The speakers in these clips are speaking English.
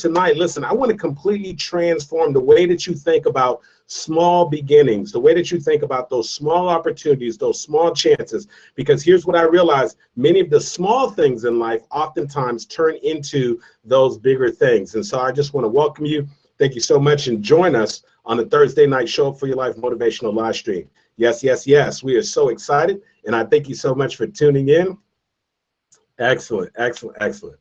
tonight, listen, I want to completely transform the way that you think about small beginnings, the way that you think about those small opportunities, those small chances, because here's what I realized: many of the small things in life oftentimes turn into those bigger things. And so I just want to welcome you. Thank you so much, and join us on the Thursday night Show Up for Your Life Motivational live stream. Yes, yes, yes. We are so excited, and I thank you so much for tuning in. Excellent, excellent, excellent.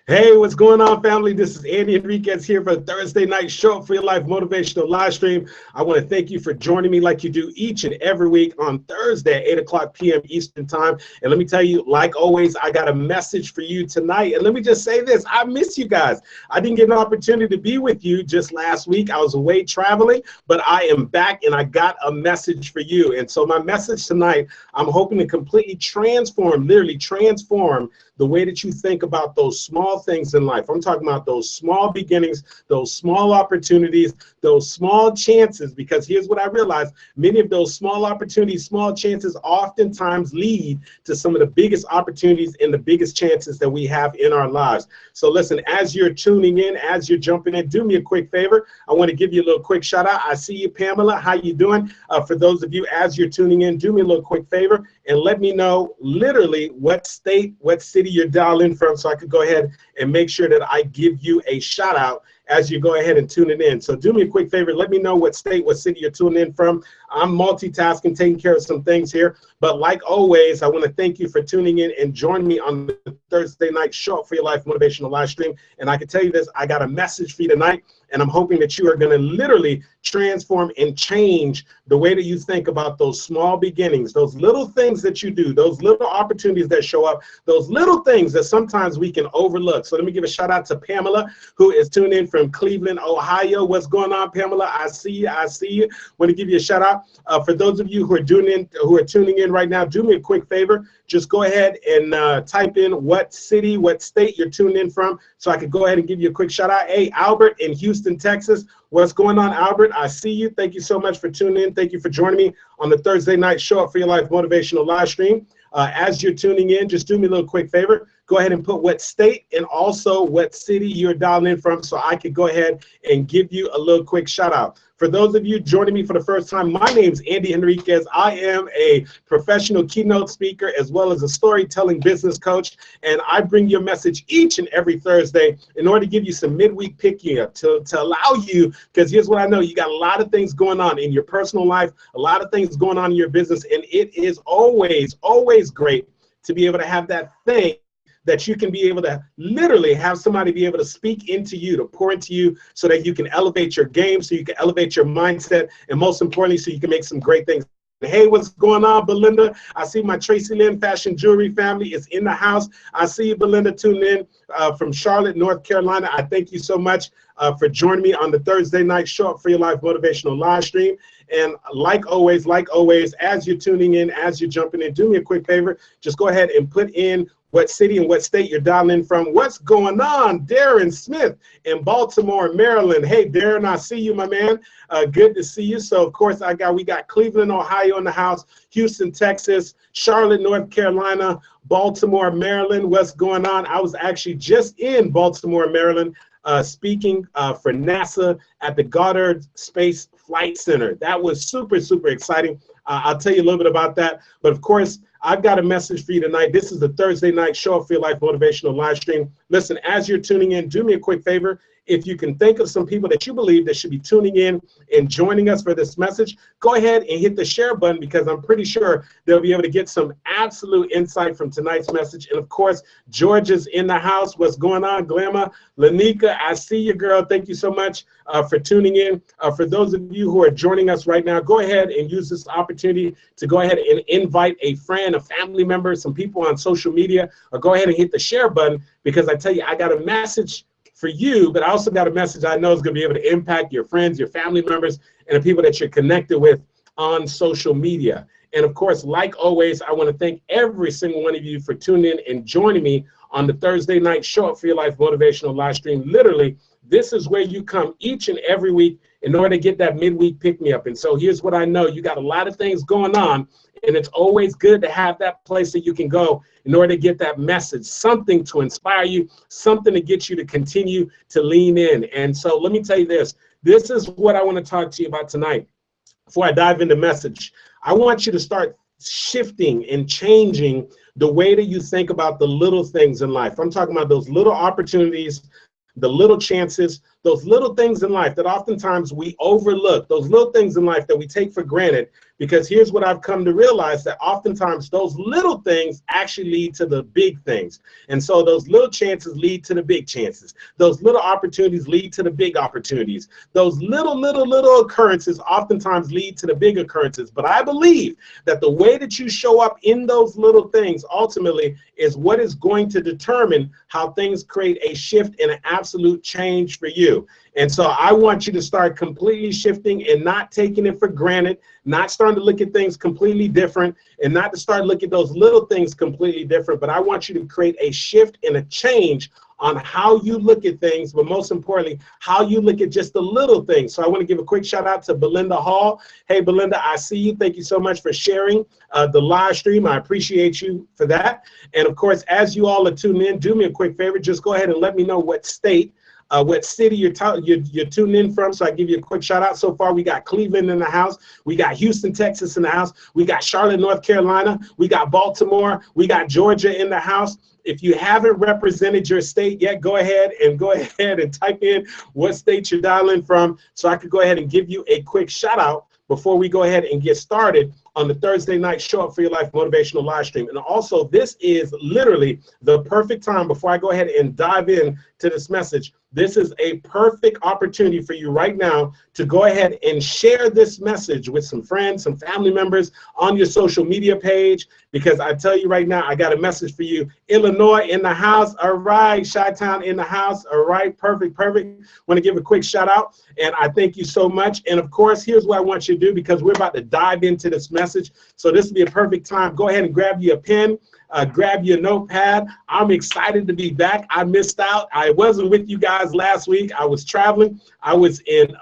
Hey, what's going on, family? This is Andy Henriquez here for Thursday night Show Up for Your Life Motivational live stream. I want to thank you for joining me like you do each and every week on Thursday at 8 o'clock p.m. Eastern time. And let me tell you, like always, I got a message for you tonight. And let me just say this: I miss you guys. I didn't get an opportunity to be with you just last week. I was away traveling, but I am back and I got a message for you. And so my message tonight, I'm hoping to completely transform, literally transform the way that you think about those small things in life. I'm talking about those small beginnings, those small opportunities, those small chances, because here's what I realized: many of those small opportunities, small chances oftentimes lead to some of the biggest opportunities and the biggest chances that we have in our lives. So listen, as you're tuning in, as you're jumping in, do me a quick favor. I want to give you a little quick shout out. I see you, Pamela. How you doing? For those of you, as you're tuning in, do me a little quick favor and let me know literally what state, what city you're dialing from, so I could go ahead and make sure that I give you a shout out as you go ahead and tune it in. So do me a quick favor, let me know what state, what city you're tuning in from. I'm multitasking, taking care of some things here, but like always, I want to thank you for tuning in and join me on the Thursday night Show Up for Your Life Motivational live stream. And I can tell you this: I got a message for you tonight, and I'm hoping that you are going to literally transform and change the way that you think about those small beginnings, those little things that you do, those little opportunities that show up, those little things that sometimes we can overlook. So let me give a shout out to Pamela, who is tuning in from Cleveland, Ohio. What's going on, Pamela? I see you. I see you. Want to give you a shout out. For those of you who are tuning in right now, do me a quick favor. Just go ahead and type in what city, what state you're tuned in from, so I could go ahead and give you a quick shout out. Hey, Albert in Houston, Texas. What's going on, Albert? I see you. Thank you so much for tuning in. Thank you for joining me on the Thursday night Show Up for Your Life Motivational live stream. As you're tuning in, just do me a little quick favor. Go ahead and put what state and also what city you're dialing in from, so I could go ahead and give you a little quick shout out. For those of you joining me for the first time, my name is Andy Henriquez. I am a professional keynote speaker as well as a storytelling business coach, and I bring you a message each and every Thursday in order to give you some midweek pick-me-up to allow you, because here's what I know: you got a lot of things going on in your personal life, a lot of things going on in your business, and it is always, always great to be able to have that thing that you can be able to literally have somebody be able to speak into you, to pour into you, so that you can elevate your game, so you can elevate your mindset, and most importantly, so you can make some great things. Hey, what's going on, Belinda? I see my Tracy Lynn Fashion Jewelry family is in the house. I see you, Belinda, tuned in from Charlotte, North Carolina. I thank you so much for joining me on the Thursday night Show Up for Your Life Motivational live stream. And like always, as you're tuning in, as you're jumping in, do me a quick favor. Just go ahead and put in what city and what state you're dialing in from. What's going on, Darren Smith in Baltimore, Maryland? Hey, Darren, I see you, my man. Good to see you. So, of course, we got Cleveland, Ohio in the house, Houston, Texas, Charlotte, North Carolina, Baltimore, Maryland. What's going on? I was actually just in Baltimore, Maryland, speaking for NASA at the Goddard Space Flight Center. That was super, super exciting. I'll tell you a little bit about that. But, of course, I've got a message for you tonight. This is the Thursday night Show Up for Your Life Motivational live stream. Listen, as you're tuning in, do me a quick favor. If you can think of some people that you believe that should be tuning in and joining us for this message, go ahead and hit the share button, because I'm pretty sure they'll be able to get some absolute insight from tonight's message. And of course, George is in the house. What's going on, Glamma? Lanika, I see you, girl. Thank you so much for tuning in. For those of you who are joining us right now, go ahead and use this opportunity to go ahead and invite a friend, a family member, some people on social media, or go ahead and hit the share button, because I tell you, I got a message for you, but I also got a message I know is going to be able to impact your friends, your family members, and the people that you're connected with on social media. And of course, like always, I want to thank every single one of you for tuning in and joining me on the Thursday night Show Up for Your Life Motivational live stream. Literally, this is where you come each and every week in order to get that midweek pick-me-up. And so here's what I know. You got a lot of things going on, and it's always good to have that place that you can go in order to get that message, something to inspire you, something to get you to continue to lean in. And so let me tell you this. This is what I want to talk to you about tonight. Before I dive into message, I want you to start shifting and changing the way that you think about the little things in life. I'm talking about those little opportunities, the little chances, those little things in life that oftentimes we overlook, those little things in life that we take for granted, because here's what I've come to realize, that oftentimes those little things actually lead to the big things. And so those little chances lead to the big chances. Those little opportunities lead to the big opportunities. Those little occurrences oftentimes lead to the big occurrences. But I believe that the way that you show up in those little things ultimately is what is going to determine how things create a shift and an absolute change for you. And so I want you to start completely shifting and not taking it for granted, not starting to look at things completely different, and not to start looking at those little things completely different. But I want you to create a shift and a change on how you look at things, but most importantly, how you look at just the little things. So I want to give a quick shout out to Belinda Hall. Hey, Belinda, I see you. Thank you so much for sharing the live stream. I appreciate you for that. And of course, as you all are tuning in, do me a quick favor. Just go ahead and let me know what state, what city you're tuning in from, so I give you a quick shout out. So far, we got Cleveland in the house, we got Houston, Texas in the house, we got Charlotte, North Carolina, we got Baltimore, we got Georgia in the house. If you haven't represented your state yet, go ahead and type in what state you're dialing from, so I could go ahead and give you a quick shout out before we go ahead and get started on the Thursday night Show Up for Your Life motivational live stream. And also, this is literally the perfect time, before I go ahead and dive in to this message, this is a perfect opportunity for you right now to go ahead and share this message with some friends, some family members on your social media page, because I tell you right now, I got a message for you. Illinois in the house. All right. Chi-Town in the house. All right. Perfect. Want to give a quick shout out, and I thank you so much. And of course, here's what I want you to do, because we're about to dive into this message. So this would be a perfect time. Go ahead and grab you a pen. Grab your notepad. I'm excited to be back. I missed out. I wasn't with you guys last week. I was traveling. I was in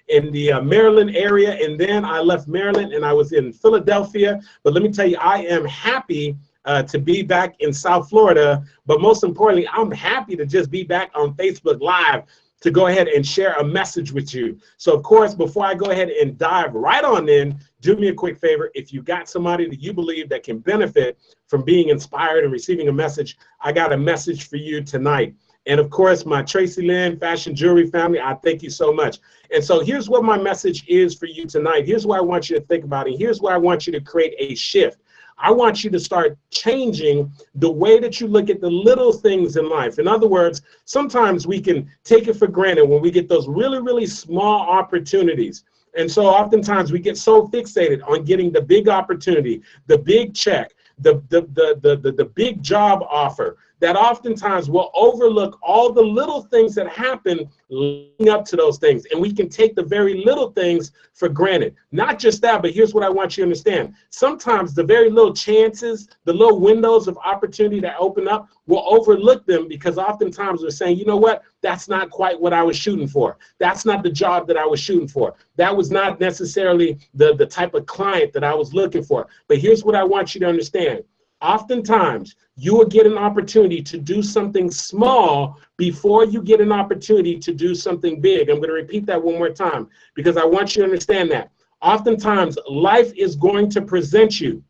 the Maryland area, and then I left Maryland and I was in Philadelphia. But let me tell you, I am happy to be back in South Florida. But most importantly, I'm happy to just be back on Facebook Live to go ahead and share a message with you. So of course, before I go ahead and dive right on in, do me a quick favor. If you got somebody that you believe that can benefit from being inspired and receiving a message, I got a message for you tonight. And of course, my Tracy Lynn Fashion Jewelry family, I thank you so much. And so here's what my message is for you tonight. Here's what I want you to think about, and here's where I want you to create a shift. I want you to start changing the way that you look at the little things in life. In other words, sometimes we can take it for granted when we get those really small opportunities. And so oftentimes we get so fixated on getting the big opportunity, the big check, the big job offer, that oftentimes we'll overlook all the little things that happen leading up to those things. And we can take the very little things for granted. Not just that, but here's what I want you to understand. Sometimes the very little chances, the little windows of opportunity that open up, we'll overlook them, because oftentimes we're saying, you know what, that's not quite what I was shooting for. That's not the job that I was shooting for. That was not necessarily the type of client that I was looking for. But here's what I want you to understand. Oftentimes, you will get an opportunity to do something small before you get an opportunity to do something big. I'm going to repeat that one more time, because I want you to understand that. Oftentimes, life is going to present you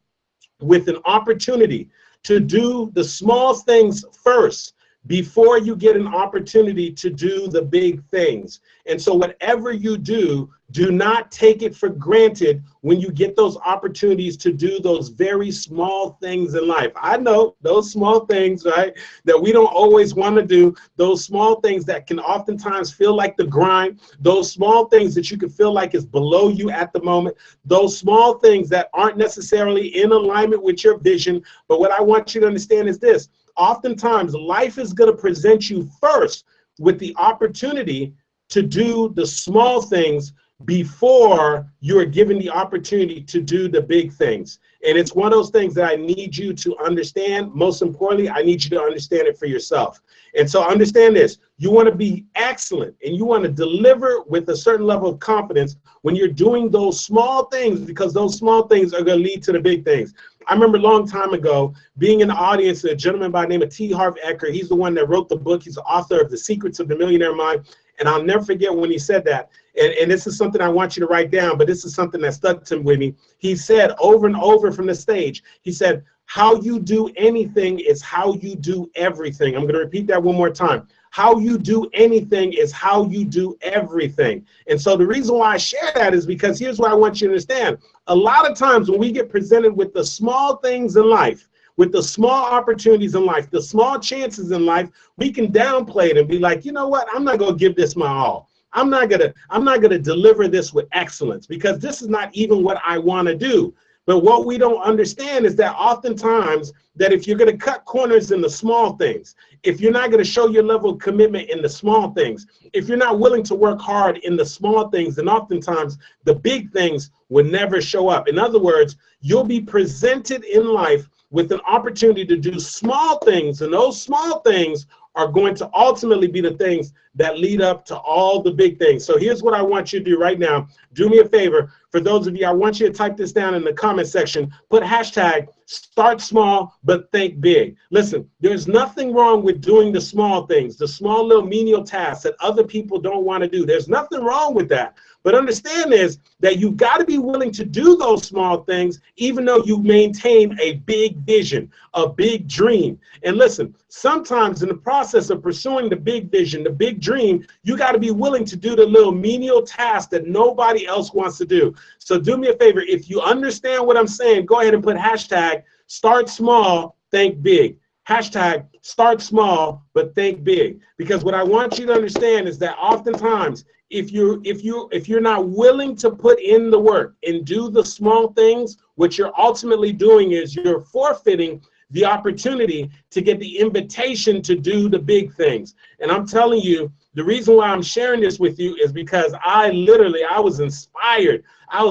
with an opportunity to do the small things first before you get an opportunity to do the big things. And so whatever you do, do not take it for granted when you get those opportunities to do those very small things in life. I know those small things, right, that we don't always want to do, those small things that can oftentimes feel like the grind, those small things that you can feel like is below you at the moment, those small things that aren't necessarily in alignment with your vision. But what I want you to understand is this. Oftentimes, life is going to present you first with the opportunity to do the small things before you are given the opportunity to do the big things. And it's one of those things that I need you to understand. Most importantly, I need you to understand it for yourself. And so understand this, you want to be excellent and you want to deliver with a certain level of confidence when you're doing those small things, because those small things are going to lead to the big things. I remember a long time ago being in the audience, a gentleman by the name of T. Harv Eker. He's the one that wrote the book. He's the author of The Secrets of the Millionaire Mind. And I'll never forget when he said that. And this is something I want you to write down, but this is something that stuck to with me. He said over and over from the stage, he said, how you do anything is how you do everything. I'm going to repeat that one more time. How you do anything is how you do everything. And so the reason why I share that is because here's what I want you to understand. A lot of times when we get presented with the small things in life, with the small opportunities in life, the small chances in life, we can downplay it and be like, you know what, I'm not going to give this my all. I'm not gonna deliver this with excellence because this is not even what I want to do. But what we don't understand is that oftentimes that if you're going to cut corners in the small things, if you're not going to show your level of commitment in the small things, if you're not willing to work hard in the small things, then oftentimes the big things will never show up. In other words, you'll be presented in life with an opportunity to do small things, and those small things are going to ultimately be the things that lead up to all the big things. So here's what I want you to do right now. Do me a favor. For those of you, I want you to type this down in the comment section. Put hashtag start small, but think big. Listen, there's nothing wrong with doing the small things, the small little menial tasks that other people don't want to do. There's nothing wrong with that. But understand is that you've got to be willing to do those small things, even though you maintain a big vision, a big dream. And listen, sometimes in the process of pursuing the big vision, the big dream, you got to be willing to do the little menial tasks that nobody else wants to do. So do me a favor. If you understand what I'm saying, go ahead and put hashtag start small, think big. Hashtag start small, but think big. Because what I want you to understand is that oftentimes, if you're not willing to put in the work and do the small things, what you're ultimately doing is you're forfeiting the opportunity to get the invitation to do the big things. And I'm telling you, the reason why I'm sharing this with you is because I was inspired. I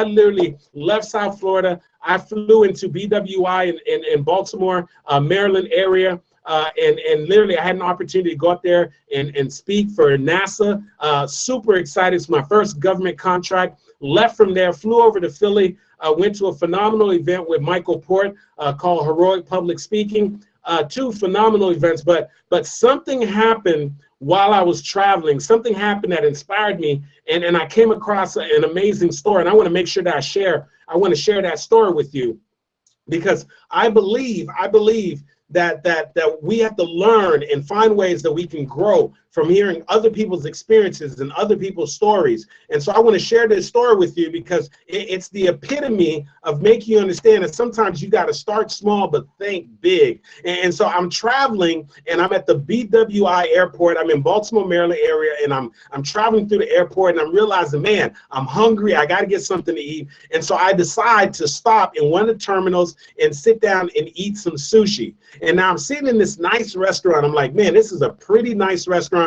literally left South Florida. I flew into BWI in Baltimore, Maryland area. And literally I had an opportunity to go up there and speak for NASA. Super excited. It's my first government contract. Left from there, flew over to Philly, went to a phenomenal event with Michael Port called Heroic Public Speaking. Two phenomenal events, but something happened while I was traveling. Something happened that inspired me, and I came across an amazing story, and I want to make sure that I want to share that story with you, because I believe that we have to learn and find ways that we can grow from hearing other people's experiences and other people's stories. And so I want to share this story with you because it's the epitome of making you understand that sometimes you got to start small but think big. And so I'm traveling and I'm at the BWI airport. I'm in Baltimore, Maryland area, and I'm traveling through the airport, and I'm realizing, man, I'm hungry. I got to get something to eat. And so I decide to stop in one of the terminals and sit down and eat some sushi. And now I'm sitting in this nice restaurant. I'm like, man, this is a pretty nice restaurant.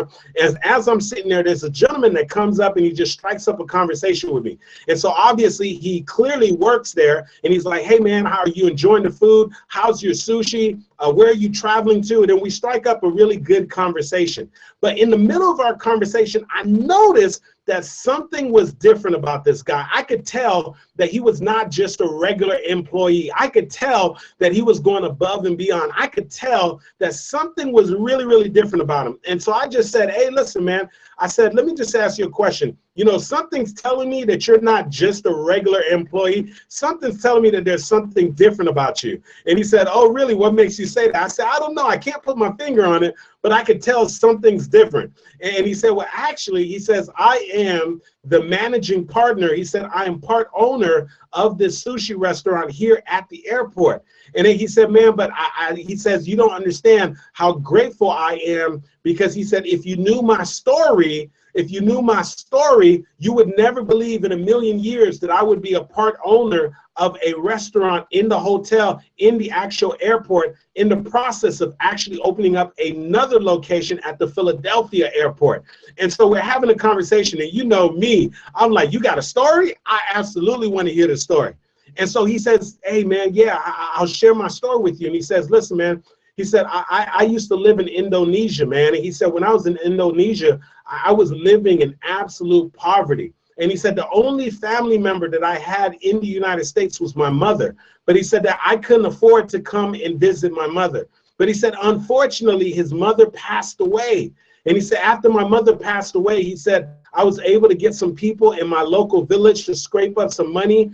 As I'm sitting there, there's a gentleman that comes up and he just strikes up a conversation with me. And so obviously he clearly works there, and he's like, hey man, how are you enjoying the food? How's your sushi? Where are you traveling to? And then we strike up a really good conversation. But in the middle of our conversation, I noticed that something was different about this guy. I could tell that he was not just a regular employee. I could tell that he was going above and beyond. I could tell that something was really, really different about him. And so I just said, hey, listen, man, I said, let me just ask you a question. You know, something's telling me that you're not just a regular employee. Something's telling me that there's something different about you. And he said, oh, really? What makes you say that? I said, I don't know. I can't put my finger on it, but I could tell something's different. And he said, well, actually, he says, I am the managing partner. He said, I am part owner of this sushi restaurant here at the airport. And then he said, man, but he says, you don't understand how grateful I am, because he said, if you knew my story, if you knew my story, you would never believe in a million years that I would be a part owner of a restaurant in the hotel, in the actual airport, in the process of actually opening up another location at the Philadelphia airport. And so we're having a conversation, and you know me, I'm like, you got a story? I absolutely want to hear the story. And so he says, hey, man, yeah, I'll share my story with you. And he says, listen, man, he said, I used to live in Indonesia, man. And he said, when I was in Indonesia, I was living in absolute poverty. And he said, the only family member that I had in the United States was my mother. But he said that I couldn't afford to come and visit my mother. But he said, unfortunately, his mother passed away. And he said, after my mother passed away, he said, I was able to get some people in my local village to scrape up some money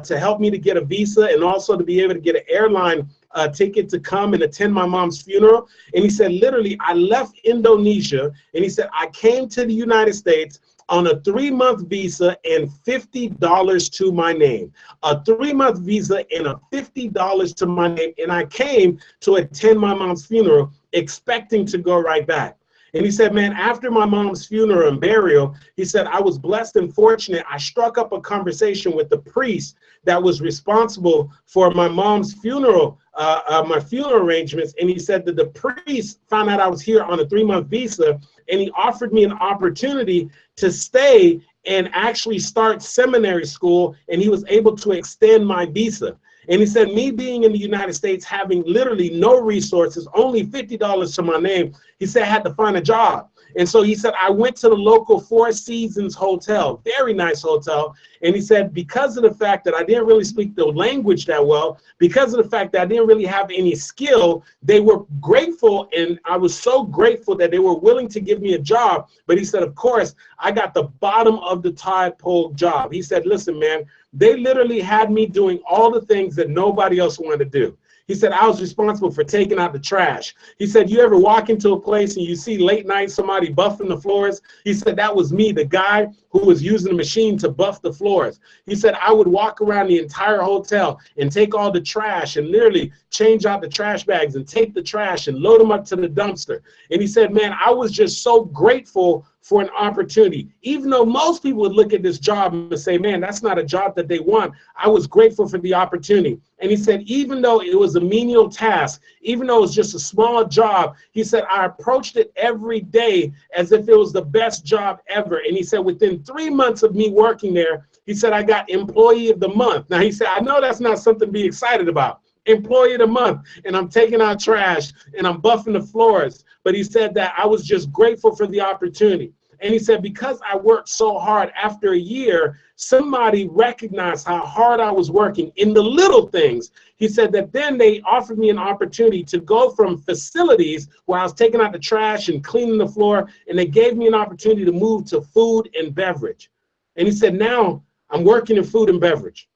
to help me to get a visa, and also to be able to get an airline ticket to come and attend my mom's funeral. And he said, literally, I left Indonesia, and he said, I came to the United States on a 3-month visa and $50 to my name. A 3-month visa and a $50 to my name. And I came to attend my mom's funeral, expecting to go right back. And he said, man, after my mom's funeral and burial, he said, I was blessed and fortunate. I struck up a conversation with the priest that was responsible for my mom's funeral, my funeral arrangements. And he said that the priest found out I was here on a 3-month visa, and he offered me an opportunity to stay and actually start seminary school. And he was able to extend my visa. And he said, me being in the United States, having literally no resources, only $50 to my name, he said I had to find a job. And so he said, I went to the local Four Seasons hotel, very nice hotel. And he said, because of the fact that I didn't really speak the language that well, because of the fact that I didn't really have any skill, they were grateful. And I was so grateful that they were willing to give me a job. But he said, of course, I got the bottom of the tide pole job. He said, listen, man, they literally had me doing all the things that nobody else wanted to do. He said, I was responsible for taking out the trash. He said, you ever walk into a place and you see late night somebody buffing the floors? He said, that was me, the guy who was using the machine to buff the floors. He said, I would walk around the entire hotel and take all the trash and literally change out the trash bags and take the trash and load them up to the dumpster. And he said, man, I was just so grateful for an opportunity. Even though most people would look at this job and say, man, that's not a job that they want, I was grateful for the opportunity. And he said, even though it was a menial task, even though it was just a small job, he said, I approached it every day as if it was the best job ever. And he said, within 3 months of me working there, he said, I got Employee of the Month. Now, he said, I know that's not something to be excited about. Employee of the Month, and I'm taking out trash and I'm buffing the floors. But he said that I was just grateful for the opportunity. And he said, because I worked so hard, after a year, somebody recognized how hard I was working in the little things. He said that then they offered me an opportunity to go from facilities where I was taking out the trash and cleaning the floor, and they gave me an opportunity to move to food and beverage. And he said, now I'm working in food and beverage.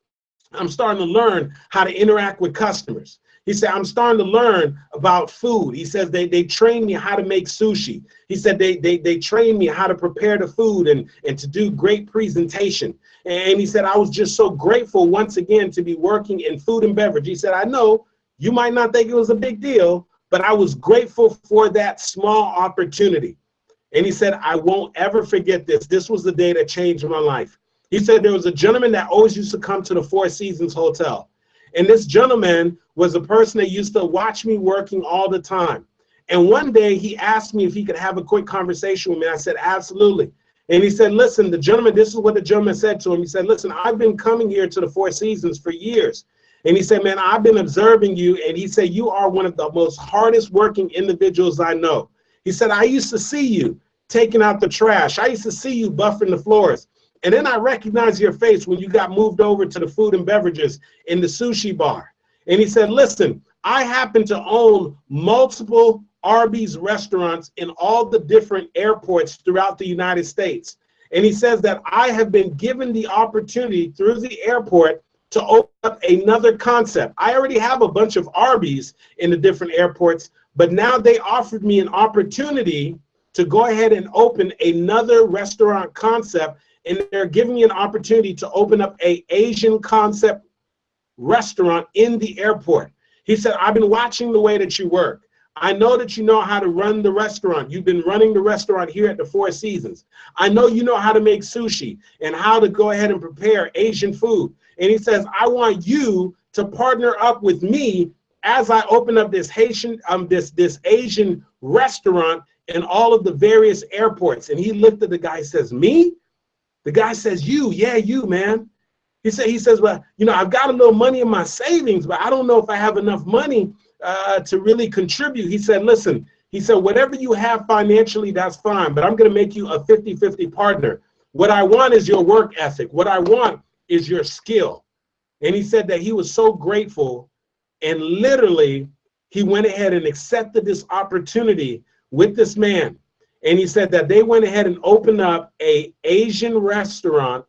I'm starting to learn how to interact with customers. He said, I'm starting to learn about food. He says they trained me how to make sushi. He said they trained me how to prepare the food and to do great presentation. And he said, I was just so grateful once again to be working in food and beverage. He said, I know you might not think it was a big deal, but I was grateful for that small opportunity. And he said, I won't ever forget this. This was the day that changed my life. He said there was a gentleman that always used to come to the Four Seasons Hotel. And this gentleman was a person that used to watch me working all the time. And one day he asked me if he could have a quick conversation with me. I said, absolutely. And he said, listen, the gentleman, this is what the gentleman said to him. He said, listen, I've been coming here to the Four Seasons for years. And he said, man, I've been observing you. And he said, you are one of the most hardest working individuals I know. He said, I used to see you taking out the trash. I used to see you buffing the floors. And then I recognized your face when you got moved over to the food and beverages in the sushi bar. And he said, listen, I happen to own multiple Arby's restaurants in all the different airports throughout the United States. And he says that I have been given the opportunity through the airport to open up another concept. I already have a bunch of Arby's in the different airports, but now they offered me an opportunity to go ahead and open another restaurant concept. And they're giving me an opportunity to open up an Asian concept restaurant in the airport. He said, I've been watching the way that you work. I know that you know how to run the restaurant. You've been running the restaurant here at the Four Seasons. I know you know how to make sushi and how to go ahead and prepare Asian food. And he says, I want you to partner up with me as I open up this this Asian restaurant in all of the various airports. And he looked at the guy and says, me? The guy says, you, yeah, you, man. He says, well, you know, I've got a little money in my savings, but I don't know if I have enough money to really contribute. He said, listen, he said, whatever you have financially, that's fine, but I'm going to make you a 50-50 partner. What I want is your work ethic. What I want is your skill. And he said that he was so grateful, and literally he went ahead and accepted this opportunity with this man. And he said that they went ahead and opened up an Asian restaurant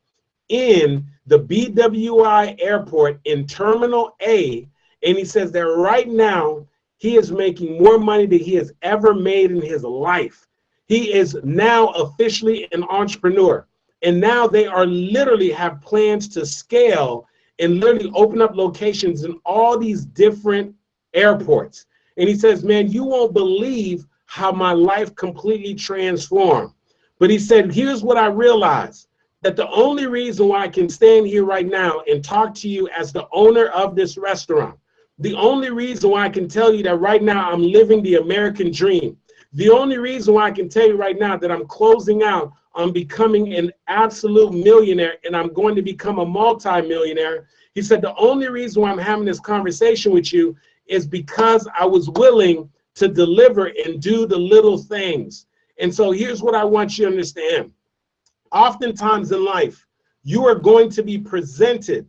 in the BWI airport in Terminal A. And he says that right now he is making more money than he has ever made in his life. He is now officially an entrepreneur. And now they are literally have plans to scale and literally open up locations in all these different airports. And he says, man, you won't believe how my life completely transformed. But he said, here's what I realized, that the only reason why I can stand here right now and talk to you as the owner of this restaurant, the only reason why I can tell you that right now I'm living the American dream, the only reason why I can tell you right now that I'm closing out on becoming an absolute millionaire and I'm going to become a multi-millionaire, he said, the only reason why I'm having this conversation with you is because I was willing to deliver and do the little things. And so here's what I want you to understand. Oftentimes in life, you are going to be presented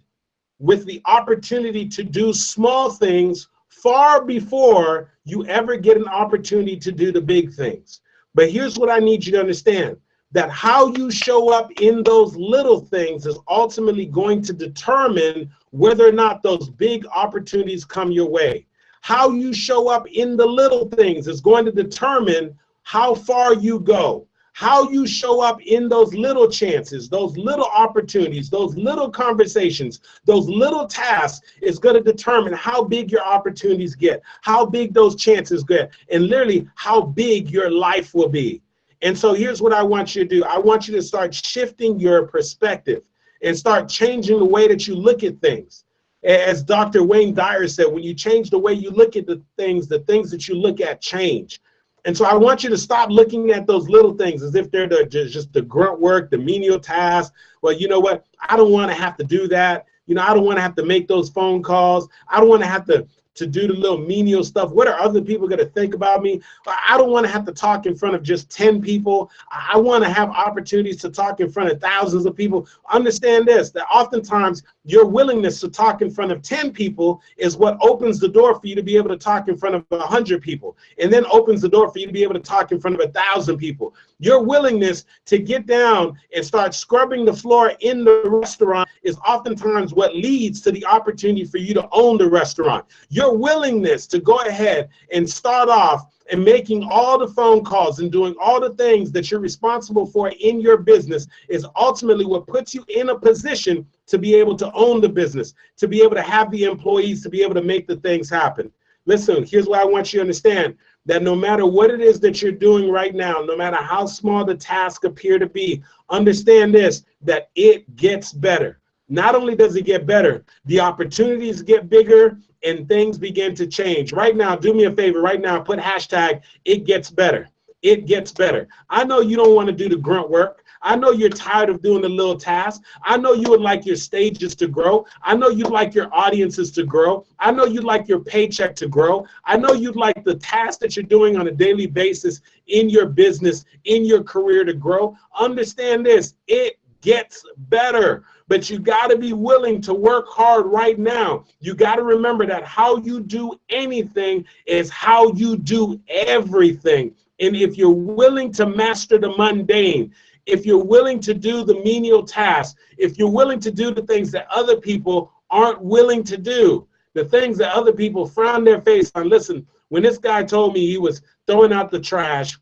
with the opportunity to do small things far before you ever get an opportunity to do the big things. But here's what I need you to understand, that how you show up in those little things is ultimately going to determine whether or not those big opportunities come your way. How you show up in the little things is going to determine how far you go. How you show up in those little chances, those little opportunities, those little conversations, those little tasks is going to determine how big your opportunities get, how big those chances get, and literally how big your life will be. And so here's what I want you to do. I want you to start shifting your perspective and start changing the way that you look at things. As Dr. Wayne Dyer said, when you change the way you look at the things that you look at change. And so I want you to stop looking at those little things as if they're just the grunt work, the menial tasks. Well, you know what? I don't want to have to do that. You know, I don't want to have to make those phone calls. I don't want to have to do the little menial stuff. What are other people going to think about me? I don't want to have to talk in front of just 10 people. I want to have opportunities to talk in front of thousands of people. Understand this, that oftentimes your willingness to talk in front of 10 people is what opens the door for you to be able to talk in front of 100 people, and then opens the door for you to be able to talk in front of 1,000 people. Your willingness to get down and start scrubbing the floor in the restaurant is oftentimes what leads to the opportunity for you to own the restaurant. Your willingness to go ahead and start off and making all the phone calls and doing all the things that you're responsible for in your business is ultimately what puts you in a position to be able to own the business, to be able to have the employees, to be able to make the things happen. Listen, here's what I want you to understand, that no matter what it is that you're doing right now, no matter how small the tasks appear to be, understand this, that it gets better. Not only does it get better, the opportunities get bigger and things begin to change. Right now, do me a favor, right now, put hashtag it gets better. It gets better. I know you don't want to do the grunt work. I know you're tired of doing the little tasks. I know you would like your stages to grow. I know you'd like your audiences to grow. I know you'd like your paycheck to grow. I know you'd like the tasks that you're doing on a daily basis in your business, in your career to grow. Understand this, it gets better. But you got to be willing to work hard right now. You got to remember that how you do anything is how you do everything. And if you're willing to master the mundane, if you're willing to do the menial tasks, if you're willing to do the things that other people aren't willing to do, the things that other people frown their face on. Listen, when this guy told me he was throwing out the trash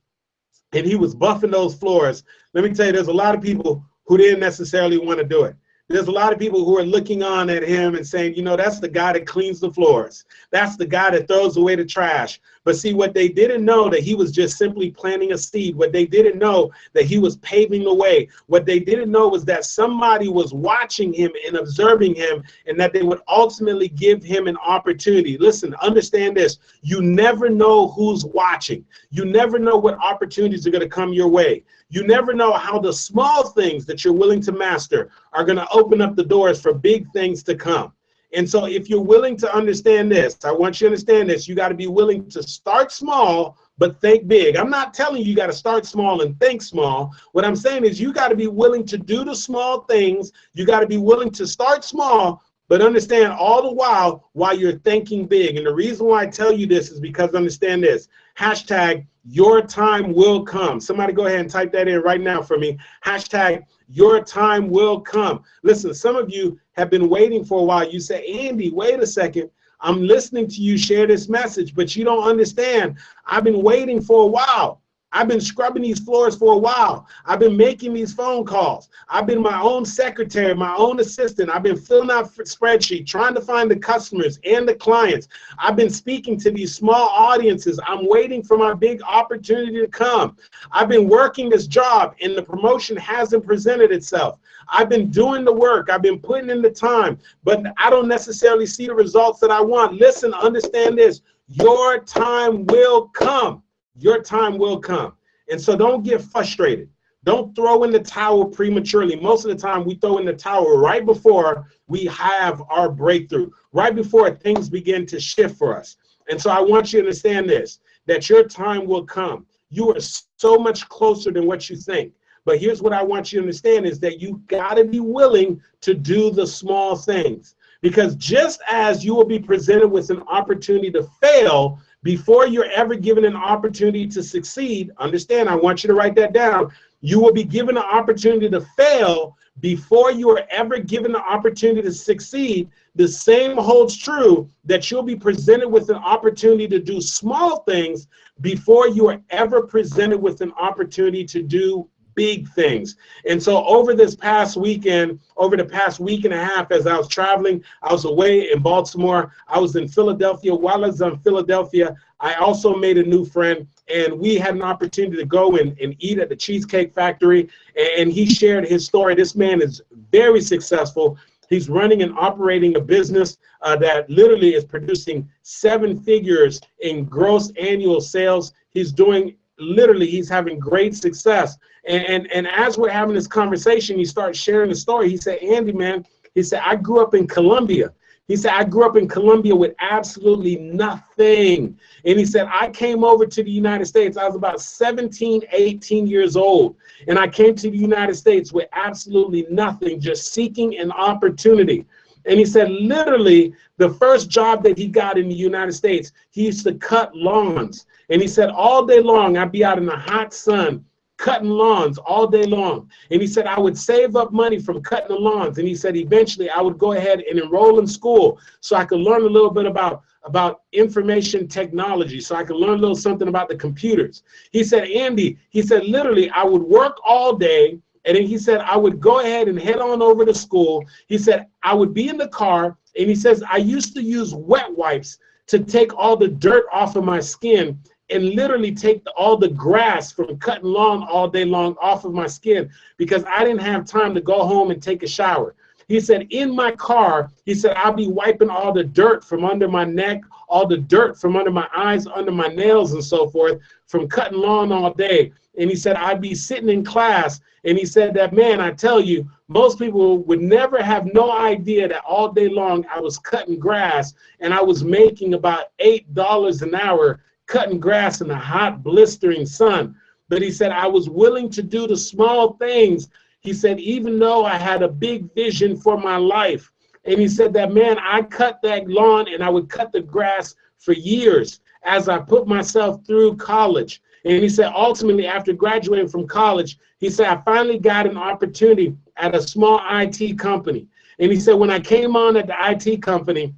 and he was buffing those floors, let me tell you, there's a lot of people who didn't necessarily want to do it. There's a lot of people who are looking on at him and saying, you know, that's the guy that cleans the floors. That's the guy that throws away the trash. But see, what they didn't know, that he was just simply planting a seed. What they didn't know, that he was paving the way. What they didn't know was that somebody was watching him and observing him, and that they would ultimately give him an opportunity. Listen, understand this. You never know who's watching. You never know what opportunities are going to come your way. You never know how the small things that you're willing to master are going to open up the doors for big things to come. And so if you're willing to understand this, I want you to understand this, you got to be willing to start small, but think big. I'm not telling you got to start small and think small. What I'm saying is you got to be willing to do the small things. You got to be willing to start small, but understand all the while you're thinking big. And the reason why I tell you this is because understand this. Hashtag your time will come. Somebody go ahead and type that in right now for me. Hashtag your time will come. Listen, some of you have been waiting for a while. You say, Andy, wait a second. I'm listening to you share this message, but you don't understand. I've been waiting for a while. I've been scrubbing these floors for a while. I've been making these phone calls. I've been my own secretary, my own assistant. I've been filling out spreadsheets, trying to find the customers and the clients. I've been speaking to these small audiences. I'm waiting for my big opportunity to come. I've been working this job and the promotion hasn't presented itself. I've been doing the work. I've been putting in the time, but I don't necessarily see the results that I want. Listen, understand this. Your time will come. Your time will come. And so don't get frustrated. Don't throw in the towel prematurely. Most of the time we throw in the towel right before we have our breakthrough, right before things begin to shift for us. And so I want you to understand this, that your time will come. You are so much closer than what you think. But here's what I want you to understand is that you got to be willing to do the small things. Because just as you will be presented with an opportunity to fail, before you're ever given an opportunity to succeed, understand, I want you to write that down. You will be given an opportunity to fail before you are ever given the opportunity to succeed. The same holds true that you'll be presented with an opportunity to do small things before you are ever presented with an opportunity to do big things. And so over this past weekend, over the past week and a half, as I was traveling, I was away in Baltimore. I was in Philadelphia. While I was in Philadelphia, I also made a new friend, and we had an opportunity to go and eat at the Cheesecake Factory. And he shared his story. This man is very successful. He's running and operating a business that literally is producing 7 figures in gross annual sales. He's doing literally, he's having great success. And as we're having this conversation, he starts sharing the story. He said, Andy, man, he said, I grew up in Colombia. He said, I grew up in Colombia with absolutely nothing. And he said, I came over to the United States. I was about 17, 18 years old. And I came to the United States with absolutely nothing, just seeking an opportunity. And he said, literally, the first job that he got in the United States, he used to cut lawns. And he said, all day long, I'd be out in the hot sun, cutting lawns all day long. And he said, I would save up money from cutting the lawns. And he said, eventually I would go ahead and enroll in school so I could learn a little bit about information technology, so I could learn a little something about the computers. He said, Andy, he said, literally, I would work all day. And then he said, I would go ahead and head on over to school. He said, I would be in the car. And he says, I used to use wet wipes to take all the dirt off of my skin and literally take all the grass from cutting lawn all day long off of my skin because I didn't have time to go home and take a shower. He said, in my car, he said, I'll be wiping all the dirt from under my neck, all the dirt from under my eyes, under my nails and so forth from cutting lawn all day. And he said, I'd be sitting in class. And he said that, man, I tell you, most people would never have no idea that all day long I was cutting grass and I was making about $8 an hour cutting grass in the hot, blistering sun. But he said, I was willing to do the small things. He said, even though I had a big vision for my life. And he said that, man, I cut that lawn and I would cut the grass for years as I put myself through college. And he said, ultimately, after graduating from college, he said, I finally got an opportunity at a small IT company. And he said, when I came on at the IT company,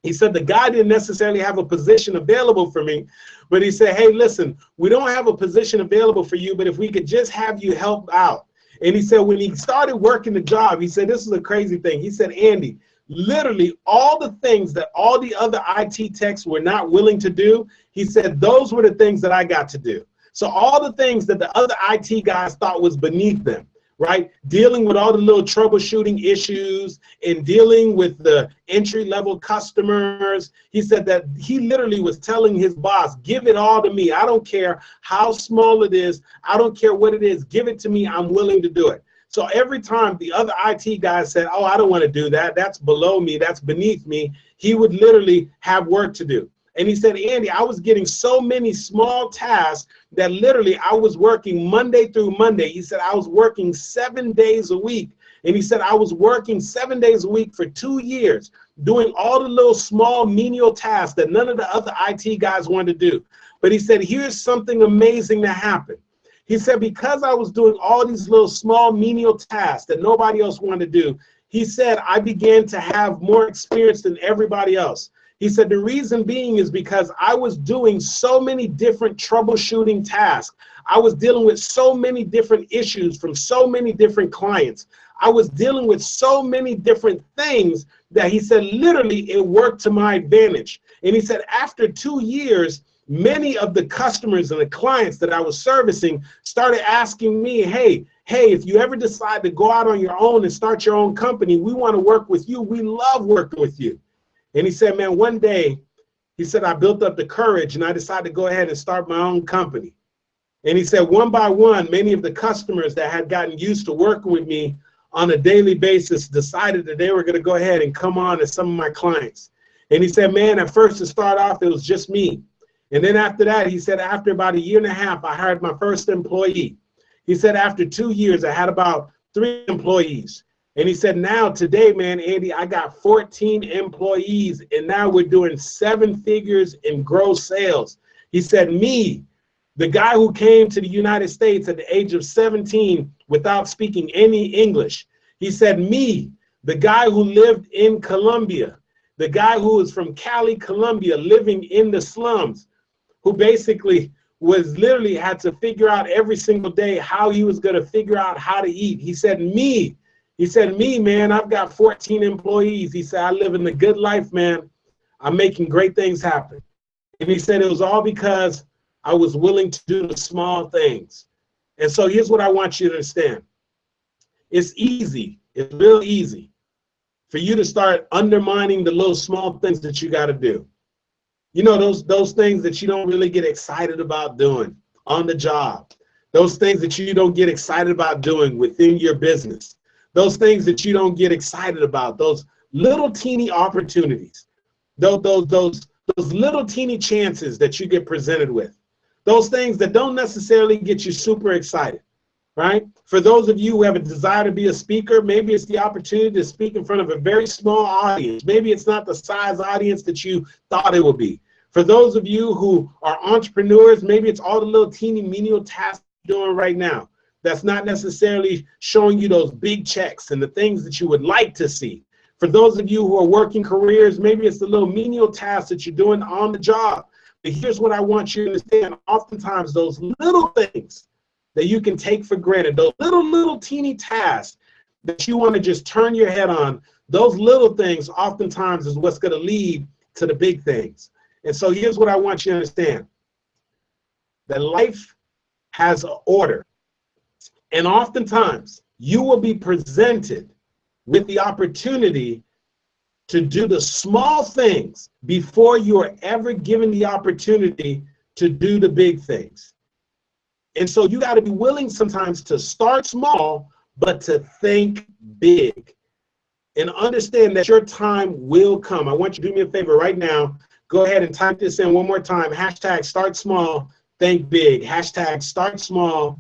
he said, the guy didn't necessarily have a position available for me, but he said, hey, listen, we don't have a position available for you, but if we could just have you help out. And he said, when he started working the job, he said, this is a crazy thing. He said, Andy, literally all the things that all the other IT techs were not willing to do, he said, those were the things that I got to do. So all the things that the other IT guys thought was beneath them, right? Dealing with all the little troubleshooting issues and dealing with the entry-level customers. He said that he literally was telling his boss, give it all to me. I don't care how small it is. I don't care what it is. Give it to me. I'm willing to do it. So every time the other IT guys said, oh, I don't want to do that. That's below me. That's beneath me. He would literally have work to do. And he said, Andy, I was getting so many small tasks that literally I was working Monday through Monday. He said, I was working 7 days a week. And he said, I was working 7 days a week for 2 years, doing all the little small menial tasks that none of the other IT guys wanted to do. But he said, here's something amazing that happened. He said, because I was doing all these little small menial tasks that nobody else wanted to do, he said, I began to have more experience than everybody else. He said, the reason being is because I was doing so many different troubleshooting tasks. I was dealing with so many different issues from so many different clients. I was dealing with so many different things that he said, literally, it worked to my advantage. And he said, after 2 years, many of the customers and the clients that I was servicing started asking me, hey, if you ever decide to go out on your own and start your own company, we want to work with you. We love working with you. And he said, man, one day, he said, I built up the courage and I decided to go ahead and start my own company. And he said, one by one, many of the customers that had gotten used to working with me on a daily basis decided that they were going to go ahead and come on as some of my clients. And he said, man, at first to start off, it was just me. And then after that, he said, after about 1.5 years, I hired my first employee. He said, after 2 years, I had about 3 employees. And he said, now today, man, Andy, I got 14 employees, and now we're doing 7 figures in gross sales. He said, me, the guy who came to the United States at the age of 17 without speaking any English. He said, me, the guy who lived in Colombia, the guy who was from Cali, Colombia, living in the slums, who basically was literally had to figure out every single day how he was going to figure out how to eat. He said, me. He said, me, man, I've got 14 employees. He said, I live in the good life, man. I'm making great things happen. And he said, it was all because I was willing to do the small things. And so here's what I want you to understand. It's easy. It's real easy for you to start undermining the little small things that you got to do. You know, those things that you don't really get excited about doing on the job. Those things that you don't get excited about doing within your business. Those things that you don't get excited about, those little teeny opportunities, those little teeny chances that you get presented with, those things that don't necessarily get you super excited, right? For those of you who have a desire to be a speaker, maybe it's the opportunity to speak in front of a very small audience. Maybe it's not the size audience that you thought it would be. For those of you who are entrepreneurs, maybe it's all the little teeny menial tasks you're doing right now. That's not necessarily showing you those big checks and the things that you would like to see. For those of you who are working careers, maybe it's the little menial tasks that you're doing on the job. But here's what I want you to understand. Oftentimes, those little things that you can take for granted, those little teeny tasks that you want to just turn your head on, those little things oftentimes is what's going to lead to the big things. And so here's what I want you to understand. That life has an order. And oftentimes, you will be presented with the opportunity to do the small things before you are ever given the opportunity to do the big things. And so you got to be willing sometimes to start small, but to think big. And understand that your time will come. I want you to do me a favor right now. Go ahead and type this in one more time. Hashtag start small, think big. Hashtag start small,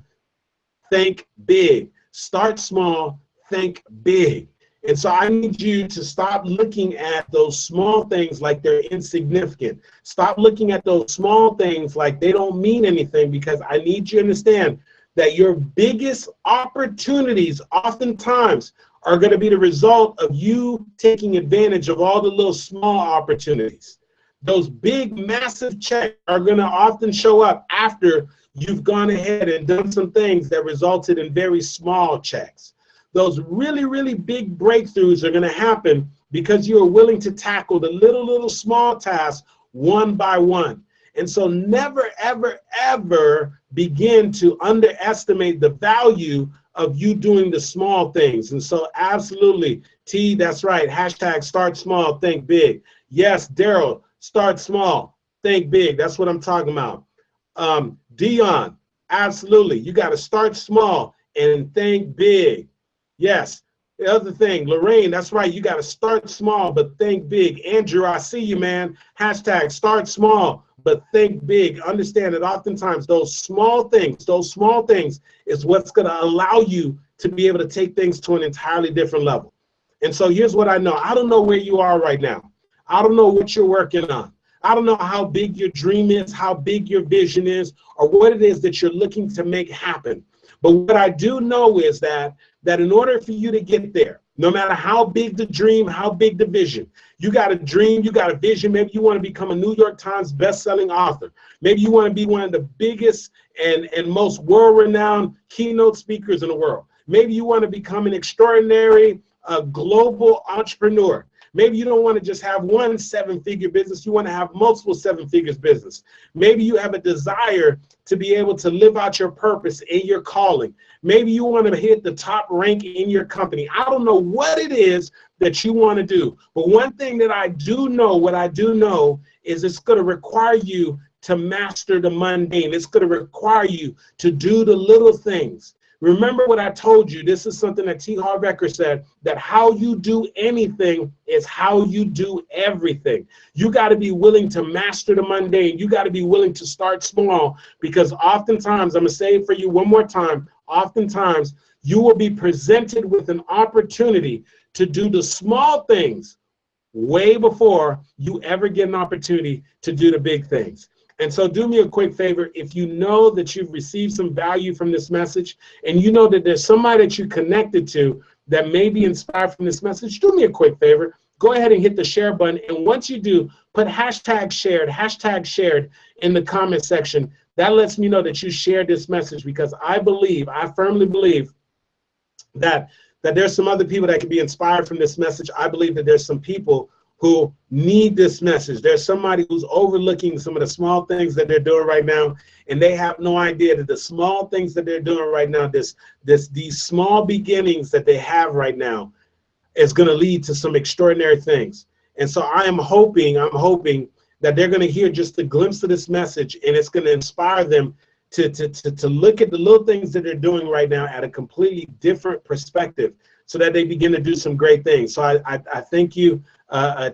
think big. Start small, think big. And so I need you to stop looking at those small things like they're insignificant. Stop looking at those small things like they don't mean anything, because I need you to understand that your biggest opportunities oftentimes are going to be the result of you taking advantage of all the little small opportunities. Those big, massive checks are going to often show up after you've gone ahead and done some things that resulted in very small checks. Those really, really big breakthroughs are going to happen because you are willing to tackle the little small tasks one by one. And so never, ever, ever begin to underestimate the value of you doing the small things. And so absolutely, T, that's right. Hashtag start small, think big. Yes, Daryl, start small, think big. That's what I'm talking about. Dion, absolutely. You got to start small and think big. Yes. The other thing, Lorraine, that's right. You got to start small, but think big. Andrew, I see you, man. Hashtag start small, but think big. Understand that oftentimes those small things is what's going to allow you to be able to take things to an entirely different level. And so here's what I know. I don't know where you are right now. I don't know what you're working on. I don't know how big your dream is, how big your vision is, or what it is that you're looking to make happen. But what I do know is that in order for you to get there, no matter how big the dream, how big the vision, you got a dream, you got a vision. Maybe you want to become a New York Times best-selling author. Maybe you want to be one of the biggest and most world-renowned keynote speakers in the world. Maybe you want to become an extraordinary global entrepreneur. Maybe you don't want to just have one seven-figure business. You want to have multiple seven-figures business. Maybe you have a desire to be able to live out your purpose in your calling. Maybe you want to hit the top rank in your company. I don't know what it is that you want to do. But one thing that I do know, is it's going to require you to master the mundane. It's going to require you to do the little things. Remember what I told you. This is something that T. Harv Eker said, that how you do anything is how you do everything. You got to be willing to master the mundane. You got to be willing to start small, because oftentimes, I'm going to say it for you one more time, oftentimes you will be presented with an opportunity to do the small things way before you ever get an opportunity to do the big things. And so do me a quick favor. If you know that you've received some value from this message, and you know that there's somebody that you connected to that may be inspired from this message, do me a quick favor. Go ahead and hit the share button. And once you do, put hashtag shared in the comment section. That lets me know that you shared this message, because I firmly believe that there's some other people that can be inspired from this message. I believe that there's some people who need this message. There's somebody who's overlooking some of the small things that they're doing right now, and they have no idea that the small things that they're doing right now, these small beginnings that they have right now, is going to lead to some extraordinary things. And so I'm hoping that they're going to hear just a glimpse of this message, and it's going to inspire them to look at the little things that they're doing right now at a completely different perspective, so that they begin to do some great things. So I thank you.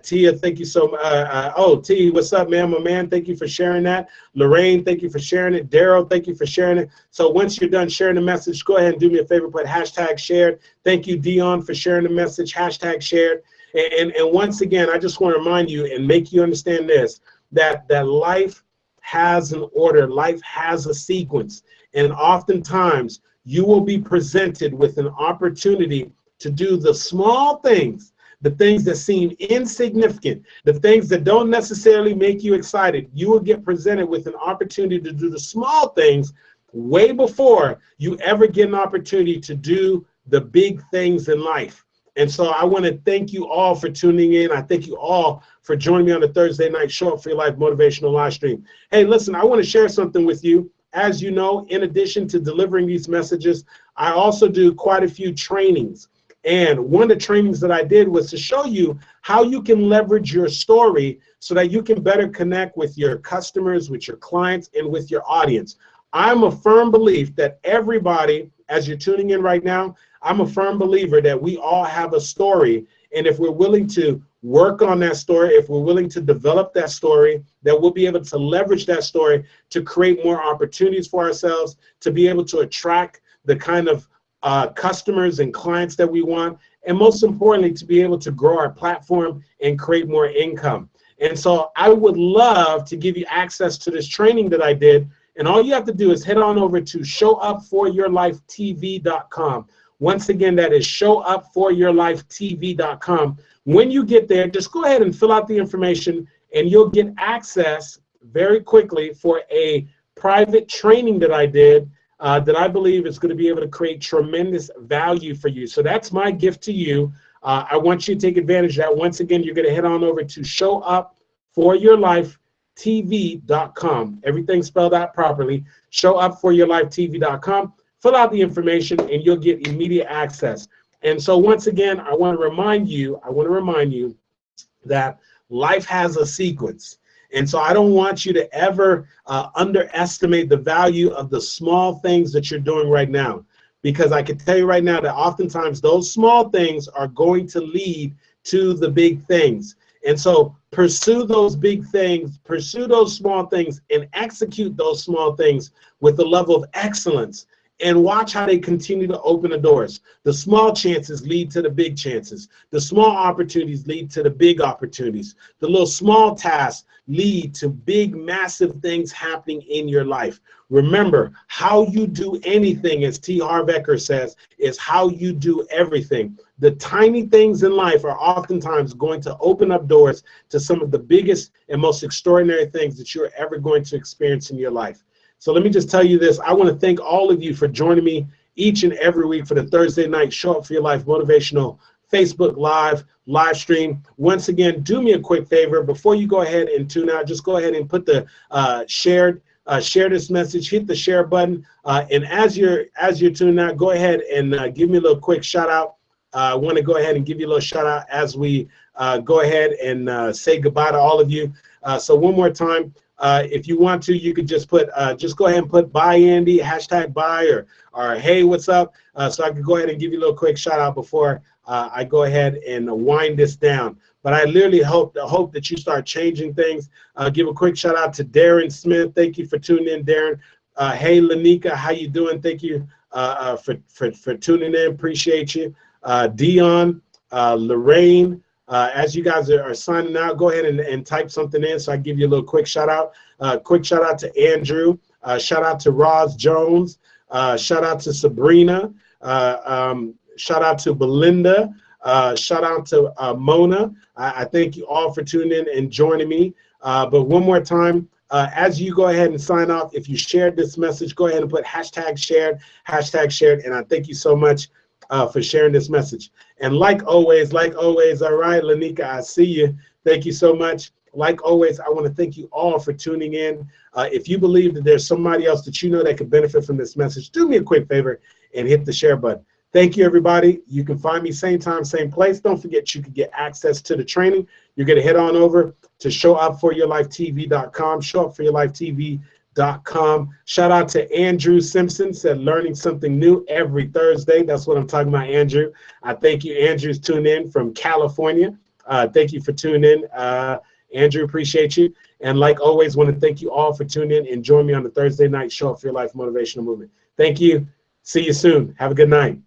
Tia, thank you so much. T, what's up, man? My man, thank you for sharing that. Lorraine, thank you for sharing it. Daryl, thank you for sharing it. So once you're done sharing the message, go ahead and do me a favor, put hashtag shared. Thank you, Dion, for sharing the message, hashtag shared. And once again, I just want to remind you and make you understand this, that life has an order, life has a sequence. And oftentimes you will be presented with an opportunity to do the small things, the things that seem insignificant, the things that don't necessarily make you excited. You will get presented with an opportunity to do the small things way before you ever get an opportunity to do the big things in life. And so I want to thank you all for tuning in. I thank you all for joining me on the Thursday night Show Up for Your Life motivational live stream. Hey, listen, I want to share something with you. As you know, in addition to delivering these messages, I also do quite a few trainings. And one of the trainings that I did was to show you how you can leverage your story so that you can better connect with your customers, with your clients, and with your audience. I'm a firm believer that everybody, as you're tuning in right now, I'm a firm believer that we all have a story. And if we're willing to work on that story, if we're willing to develop that story, that we'll be able to leverage that story to create more opportunities for ourselves, to be able to attract the kind of customers and clients that we want, and most importantly, to be able to grow our platform and create more income. And so I would love to give you access to this training that I did, and all you have to do is head on over to showupforyourlifetv.com. Once again, that is showupforyourlifetv.com. When you get there, just go ahead and fill out the information, and you'll get access very quickly for a private training that I did that I believe is going to be able to create tremendous value for you. So that's my gift to you. I want you to take advantage of that. Once again, you're going to head on over to showupforyourlifetv.com. Everything spelled out properly. Showupforyourlifetv.com. Fill out the information and you'll get immediate access. And so once again, I want to remind you that life has a sequence. And so I don't want you to ever underestimate the value of the small things that you're doing right now. Because I can tell you right now that oftentimes those small things are going to lead to the big things. And so pursue those big things, pursue those small things, and execute those small things with the level of excellence. And watch how they continue to open the doors. The small chances lead to the big chances. The small opportunities lead to the big opportunities. The little small tasks lead to big, massive things happening in your life. Remember, how you do anything, as T. Harv Eker says, is how you do everything. The tiny things in life are oftentimes going to open up doors to some of the biggest and most extraordinary things that you're ever going to experience in your life. So let me just tell you this. I want to thank all of you for joining me each and every week for the Thursday night Show Up for Your Life Motivational Facebook live stream. Once again, do me a quick favor. Before you go ahead and tune out, just go ahead and put the share this message, hit the share button. And as you're tuning out, go ahead and give me a little quick shout out. I want to go ahead and give you a little shout out as we go ahead and say goodbye to all of you. So one more time. If you want to, you could just go ahead and put bye Andy, hashtag bye, or hey, what's up? So I could go ahead and give you a little quick shout out before I go ahead and wind this down. But I literally hope that you start changing things. Give a quick shout out to Darren Smith. Thank you for tuning in, Darren. Hey, Lanika, how you doing? Thank you for tuning in. Appreciate you. Dion, Lorraine. As you guys are signing out, go ahead and type something in so I give you a little quick shout out. Quick shout out to Andrew. Shout out to Roz Jones. Shout out to Sabrina. Shout out to Belinda. Shout out to Mona. I thank you all for tuning in and joining me. But one more time, as you go ahead and sign off, if you shared this message, go ahead and put hashtag shared. And I thank you so much for sharing this message. And like always, all right, Lanika, I see you. Thank you so much. Like always, I want to thank you all for tuning in. If you believe that there's somebody else that you know that could benefit from this message, do me a quick favor and hit the share button. Thank you, everybody. You can find me same time, same place. Don't forget you can get access to the training. You're going to head on over to showupforyourlifetv.com, showupforyourlifetv.com. Shout out to Andrew Simpson, said learning something new every Thursday. That's what I'm talking about, Andrew. I thank you. Andrew's tuned in from California. Thank you for tuning in. Andrew, appreciate you. And like always, want to thank you all for tuning in and join me on the Thursday night Show Up for Your Life Motivational Movement. Thank you. See you soon. Have a good night.